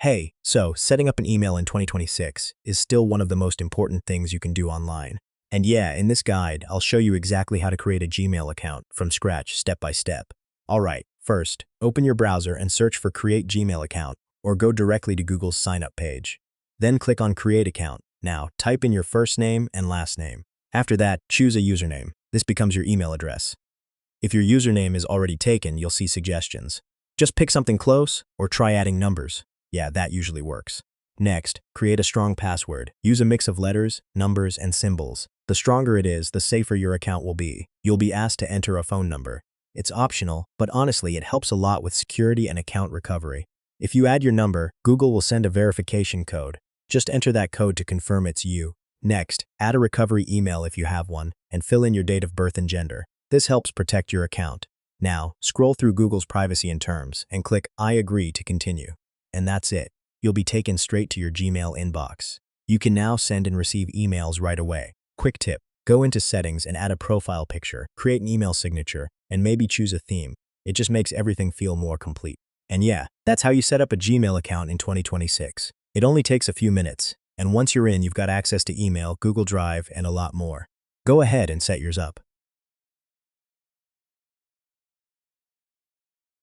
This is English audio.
Hey, so setting up an email in 2026 is still one of the most important things you can do online. And yeah, in this guide, I'll show you exactly how to create a Gmail account from scratch, step by step. All right, first, open your browser and search for Create Gmail Account, or go directly to Google's sign up page. Then click on Create Account. Now, type in your first name and last name. After that, choose a username. This becomes your email address. If your username is already taken, you'll see suggestions. Just pick something close, or try adding numbers. Yeah, that usually works. Next, create a strong password. Use a mix of letters, numbers, and symbols. The stronger it is, the safer your account will be. You'll be asked to enter a phone number. It's optional, but honestly, it helps a lot with security and account recovery. If you add your number, Google will send a verification code. Just enter that code to confirm it's you. Next, add a recovery email if you have one, and fill in your date of birth and gender. This helps protect your account. Now, scroll through Google's privacy and terms, and click I agree to continue. And that's it. You'll be taken straight to your Gmail inbox. You can now send and receive emails right away. Quick tip, go into settings and add a profile picture, create an email signature, and maybe choose a theme. It just makes everything feel more complete. And yeah, that's how you set up a Gmail account in 2026. It only takes a few minutes, and once you're in, you've got access to email, Google Drive, and a lot more. Go ahead and set yours up.